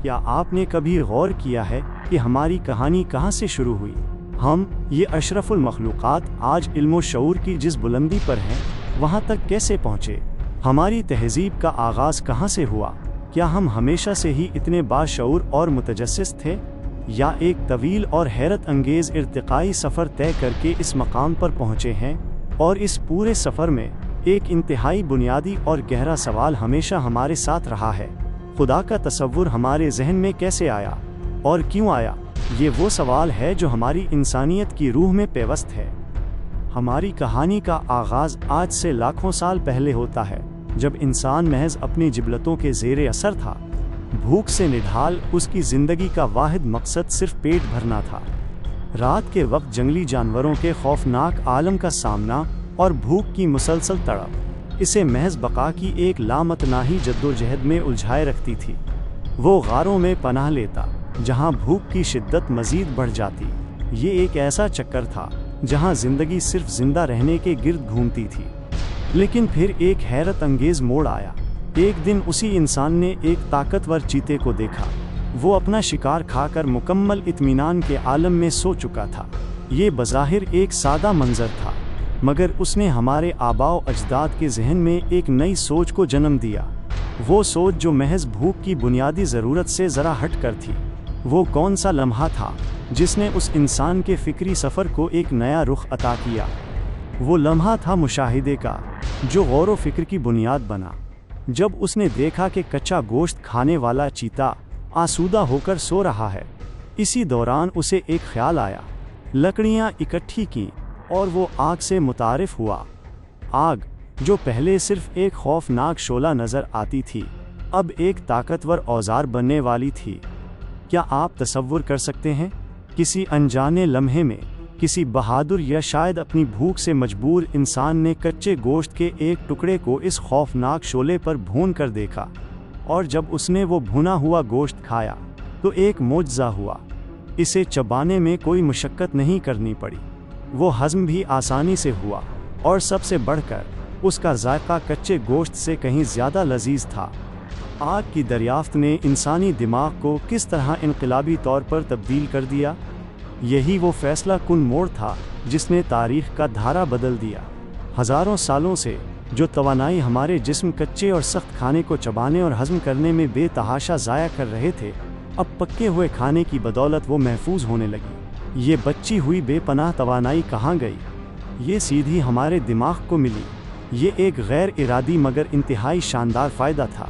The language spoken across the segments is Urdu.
کیا آپ نے کبھی غور کیا ہے کہ ہماری کہانی کہاں سے شروع ہوئی؟ ہم یہ اشرف المخلوقات آج علم و شعور کی جس بلندی پر ہیں وہاں تک کیسے پہنچے؟ ہماری تہذیب کا آغاز کہاں سے ہوا؟ کیا ہم ہمیشہ سے ہی اتنے باشعور اور متجسس تھے، یا ایک طویل اور حیرت انگیز ارتقائی سفر طے کر کے اس مقام پر پہنچے ہیں؟ اور اس پورے سفر میں ایک انتہائی بنیادی اور گہرا سوال ہمیشہ ہمارے ساتھ رہا ہے: خدا کا تصور ہمارے ذہن میں کیسے آیا اور کیوں آیا؟ یہ وہ سوال ہے جو ہماری انسانیت کی روح میں پیوست ہے۔ ہماری کہانی کا آغاز آج سے لاکھوں سال پہلے ہوتا ہے، جب انسان محض اپنی جبلتوں کے زیر اثر تھا۔ بھوک سے نڈھال اس کی زندگی کا واحد مقصد صرف پیٹ بھرنا تھا۔ رات کے وقت جنگلی جانوروں کے خوفناک عالم کا سامنا اور بھوک کی مسلسل تڑپ اسے محض بقا کی ایک لامتناہی جدوجہد میں الجھائے رکھتی تھی۔ وہ غاروں میں پناہ لیتا، جہاں بھوک کی شدت مزید بڑھ جاتی۔ یہ ایک ایسا چکر تھا جہاں زندگی صرف زندہ رہنے کے گرد گھومتی تھی۔ لیکن پھر ایک حیرت انگیز موڑ آیا۔ ایک دن اسی انسان نے ایک طاقتور چیتے کو دیکھا۔ وہ اپنا شکار کھا کر مکمل اطمینان کے عالم میں سو چکا تھا۔ یہ بظاہر ایک سادہ منظر تھا، مگر اس نے ہمارے آباء و اجداد کے ذہن میں ایک نئی سوچ کو جنم دیا۔ وہ سوچ جو محض بھوک کی بنیادی ضرورت سے ذرا ہٹ کر تھی۔ وہ کون سا لمحہ تھا جس نے اس انسان کے فکری سفر کو ایک نیا رخ عطا کیا؟ وہ لمحہ تھا مشاہدے کا، جو غور و فکر کی بنیاد بنا۔ جب اس نے دیکھا کہ کچا گوشت کھانے والا چیتا آسودہ ہو کر سو رہا ہے، اسی دوران اسے ایک خیال آیا۔ لکڑیاں اکٹھی کیں اور وہ آگ سے متعارف ہوا۔ آگ، جو پہلے صرف ایک خوفناک شعلہ نظر آتی تھی، اب ایک طاقتور اوزار بننے والی تھی۔ کیا آپ تصور کر سکتے ہیں؟ کسی انجانے لمحے میں کسی بہادر یا شاید اپنی بھوک سے مجبور انسان نے کچے گوشت کے ایک ٹکڑے کو اس خوفناک شعلے پر بھون کر دیکھا، اور جب اس نے وہ بھونا ہوا گوشت کھایا تو ایک معجزہ ہوا۔ اسے چبانے میں کوئی مشقت نہیں کرنی پڑی، وہ ہضم بھی آسانی سے ہوا، اور سب سے بڑھ کر اس کا ذائقہ کچے گوشت سے کہیں زیادہ لذیذ تھا۔ آگ کی دریافت نے انسانی دماغ کو کس طرح انقلابی طور پر تبدیل کر دیا؟ یہی وہ فیصلہ کن موڑ تھا جس نے تاریخ کا دھارا بدل دیا۔ ہزاروں سالوں سے جو توانائی ہمارے جسم کچے اور سخت کھانے کو چبانے اور ہضم کرنے میں بے تحاشا ضائع کر رہے تھے، اب پکے ہوئے کھانے کی بدولت وہ محفوظ ہونے لگی۔ یہ بچی ہوئی بے پناہ توانائی کہاں گئی؟ یہ سیدھی ہمارے دماغ کو ملی۔ یہ ایک غیر ارادی مگر انتہائی شاندار فائدہ تھا۔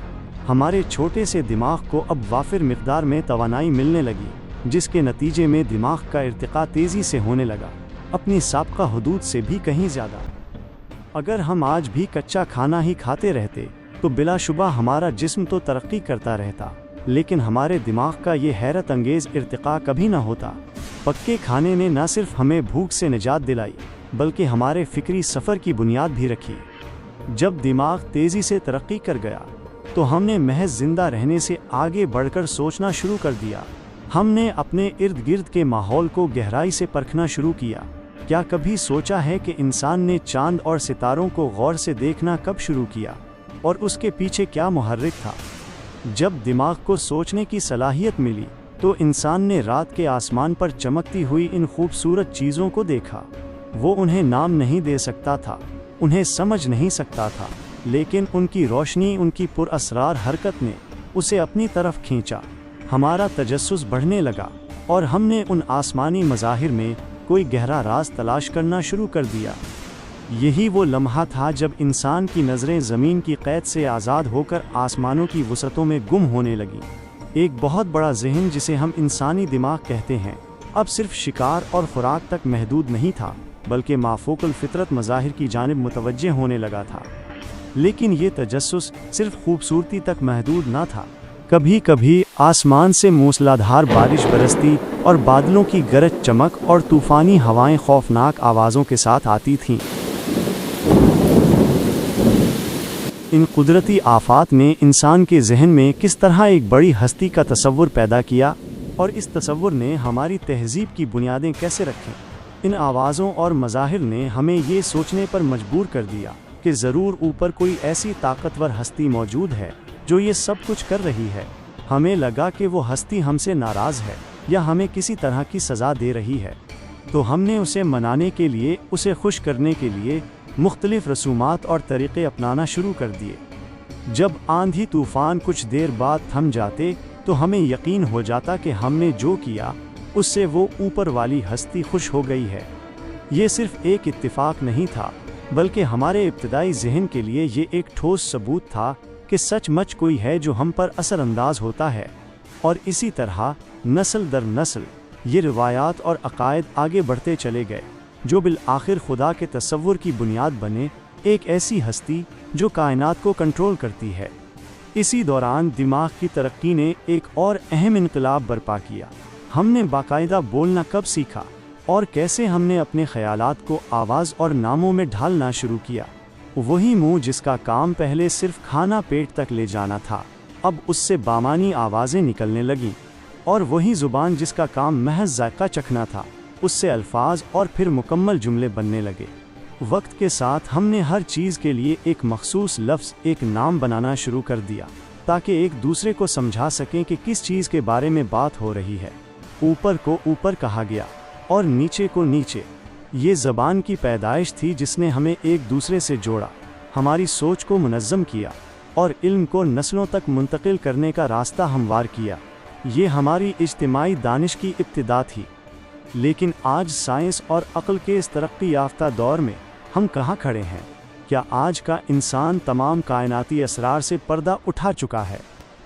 ہمارے چھوٹے سے دماغ کو اب وافر مقدار میں توانائی ملنے لگی، جس کے نتیجے میں دماغ کا ارتقاء تیزی سے ہونے لگا، اپنی سابقہ حدود سے بھی کہیں زیادہ۔ اگر ہم آج بھی کچا کھانا ہی کھاتے رہتے تو بلا شبہ ہمارا جسم تو ترقی کرتا رہتا، لیکن ہمارے دماغ کا یہ حیرت انگیز ارتقاء کبھی نہ ہوتا۔ پکے کھانے نے نہ صرف ہمیں بھوک سے نجات دلائی، بلکہ ہمارے فکری سفر کی بنیاد بھی رکھی۔ جب دماغ تیزی سے ترقی کر گیا تو ہم نے محض زندہ رہنے سے آگے بڑھ کر سوچنا شروع کر دیا۔ ہم نے اپنے ارد گرد کے ماحول کو گہرائی سے پرکھنا شروع کیا۔ کیا کبھی سوچا ہے کہ انسان نے چاند اور ستاروں کو غور سے دیکھنا کب شروع کیا، اور اس کے پیچھے کیا محرک تھا؟ جب دماغ کو سوچنے کی صلاحیت ملی تو انسان نے رات کے آسمان پر چمکتی ہوئی ان خوبصورت چیزوں کو دیکھا۔ وہ انہیں نام نہیں دے سکتا تھا، انہیں سمجھ نہیں سکتا تھا، لیکن ان کی روشنی، ان کی پر اسرار حرکت نے اسے اپنی طرف کھینچا۔ ہمارا تجسس بڑھنے لگا، اور ہم نے ان آسمانی مظاہر میں کوئی گہرا راز تلاش کرنا شروع کر دیا۔ یہی وہ لمحہ تھا جب انسان کی نظریں زمین کی قید سے آزاد ہو کر آسمانوں کی وسعتوں میں گم ہونے لگیں۔ ایک بہت بڑا ذہن جسے ہم انسانی دماغ کہتے ہیں، اب صرف شکار اور خوراک تک محدود نہیں تھا، بلکہ مافوق الفطرت مظاہر کی جانب متوجہ ہونے لگا تھا۔ لیکن یہ تجسس صرف خوبصورتی تک محدود نہ تھا۔ کبھی کبھی آسمان سے موسلادھار بارش برستی، اور بادلوں کی گرج چمک اور طوفانی ہوائیں خوفناک آوازوں کے ساتھ آتی تھیں۔ ان قدرتی آفات نے انسان کے ذہن میں کس طرح ایک بڑی ہستی کا تصور پیدا کیا، اور اس تصور نے ہماری تہذیب کی بنیادیں کیسے رکھیں؟ ان آوازوں اور مظاہر نے ہمیں یہ سوچنے پر مجبور کر دیا کہ ضرور اوپر کوئی ایسی طاقتور ہستی موجود ہے جو یہ سب کچھ کر رہی ہے۔ ہمیں لگا کہ وہ ہستی ہم سے ناراض ہے یا ہمیں کسی طرح کی سزا دے رہی ہے، تو ہم نے اسے منانے کے لیے، اسے خوش کرنے کے لیے مختلف رسومات اور طریقے اپنانا شروع کر دیے۔ جب آندھی طوفان کچھ دیر بعد تھم جاتے تو ہمیں یقین ہو جاتا کہ ہم نے جو کیا اس سے وہ اوپر والی ہستی خوش ہو گئی ہے۔ یہ صرف ایک اتفاق نہیں تھا، بلکہ ہمارے ابتدائی ذہن کے لیے یہ ایک ٹھوس ثبوت تھا کہ سچ مچ کوئی ہے جو ہم پر اثر انداز ہوتا ہے۔ اور اسی طرح نسل در نسل یہ روایات اور عقائد آگے بڑھتے چلے گئے، جو بالآخر خدا کے تصور کی بنیاد بنے، ایک ایسی ہستی جو کائنات کو کنٹرول کرتی ہے۔ اسی دوران دماغ کی ترقی نے ایک اور اہم انقلاب برپا کیا۔ ہم نے باقاعدہ بولنا کب سیکھا، اور کیسے ہم نے اپنے خیالات کو آواز اور ناموں میں ڈھالنا شروع کیا۔ وہی منہ جس کا کام پہلے صرف کھانا پیٹ تک لے جانا تھا، اب اس سے بامانی آوازیں نکلنے لگیں، اور وہی زبان جس کا کام محض ذائقہ چکھنا تھا، اس سے الفاظ اور پھر مکمل جملے بننے لگے۔ وقت کے ساتھ ہم نے ہر چیز کے لیے ایک مخصوص لفظ، ایک نام بنانا شروع کر دیا، تاکہ ایک دوسرے کو سمجھا سکیں کہ کس چیز کے بارے میں بات ہو رہی ہے۔ اوپر کو اوپر کہا گیا اور نیچے کو نیچے۔ یہ زبان کی پیدائش تھی جس نے ہمیں ایک دوسرے سے جوڑا، ہماری سوچ کو منظم کیا، اور علم کو نسلوں تک منتقل کرنے کا راستہ ہموار کیا۔ یہ ہماری اجتماعی دانش کی ابتدا تھی۔ لیکن آج سائنس اور عقل کے اس ترقی یافتہ دور میں ہم کہاں کھڑے ہیں؟ کیا آج کا انسان تمام کائناتی اسرار سے پردہ اٹھا چکا ہے؟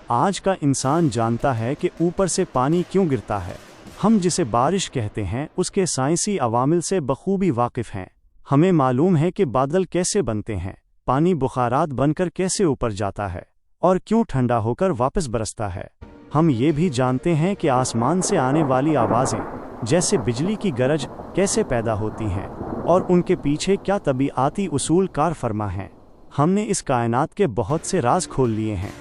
آج کا انسان جانتا ہے کہ اوپر سے پانی کیوں گرتا ہے۔ ہم جسے بارش کہتے ہیں اس کے سائنسی عوامل سے بخوبی واقف ہیں۔ ہمیں معلوم ہے کہ بادل کیسے بنتے ہیں، پانی بخارات بن کر کیسے اوپر جاتا ہے، اور کیوں ٹھنڈا ہو کر واپس برستا ہے۔ ہم یہ بھی جانتے ہیں کہ آسمان سے آنے والی آوازیں جیسے بجلی کی گرج کیسے پیدا ہوتی ہیں، اور ان کے پیچھے کیا طبیعیاتی اصول کار فرما ہیں۔ ہم نے اس کائنات کے بہت سے راز کھول لیے ہیں۔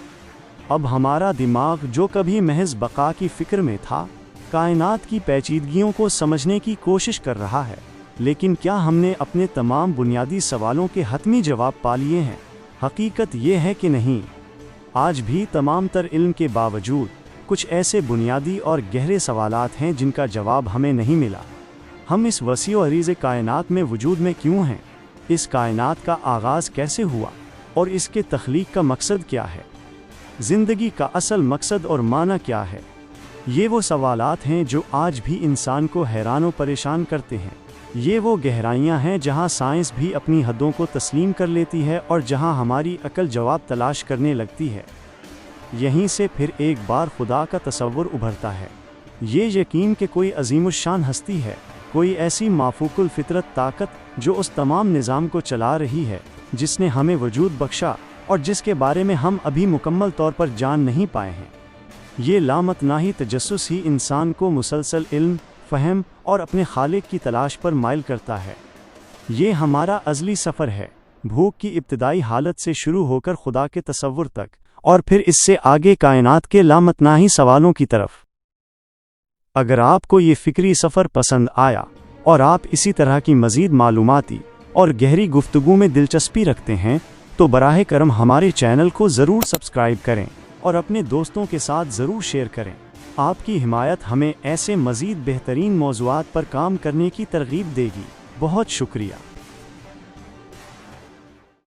اب ہمارا دماغ جو کبھی محض بقا کی فکر میں تھا، کائنات کی پیچیدگیوں کو سمجھنے کی کوشش کر رہا ہے۔ لیکن کیا ہم نے اپنے تمام بنیادی سوالوں کے حتمی جواب پا لیے ہیں؟ حقیقت یہ ہے کہ نہیں۔ آج بھی تمام تر علم کے باوجود کچھ ایسے بنیادی اور گہرے سوالات ہیں جن کا جواب ہمیں نہیں ملا۔ ہم اس وسیع و عریض کائنات میں وجود میں کیوں ہیں؟ اس کائنات کا آغاز کیسے ہوا، اور اس کے تخلیق کا مقصد کیا ہے؟ زندگی کا اصل مقصد اور معنی کیا ہے؟ یہ وہ سوالات ہیں جو آج بھی انسان کو حیران و پریشان کرتے ہیں۔ یہ وہ گہرائیاں ہیں جہاں سائنس بھی اپنی حدوں کو تسلیم کر لیتی ہے اور جہاں ہماری عقل جواب تلاش کرنے لگتی ہے۔ یہیں سے پھر ایک بار خدا کا تصور ابھرتا ہے، یہ یقین کہ کوئی عظیم الشان ہستی ہے، کوئی ایسی مافوق الفطرت طاقت جو اس تمام نظام کو چلا رہی ہے جس نے ہمیں وجود بخشا اور جس کے بارے میں ہم ابھی مکمل طور پر جان نہیں پائے ہیں۔ یہ لامتناہی تجسس ہی انسان کو مسلسل علم، فہم اور اپنے خالق کی تلاش پر مائل کرتا ہے۔ یہ ہمارا ازلی سفر ہے، بھوک کی ابتدائی حالت سے شروع ہو کر خدا کے تصور تک، اور پھر اس سے آگے کائنات کے لامتناہی سوالوں کی طرف۔ اگر آپ کو یہ فکری سفر پسند آیا اور آپ اسی طرح کی مزید معلوماتی اور گہری گفتگو میں دلچسپی رکھتے ہیں تو براہ کرم ہمارے چینل کو ضرور سبسکرائب کریں اور اپنے دوستوں کے ساتھ ضرور شیئر کریں۔ آپ کی حمایت ہمیں ایسے مزید بہترین موضوعات پر کام کرنے کی ترغیب دے گی۔ بہت شکریہ۔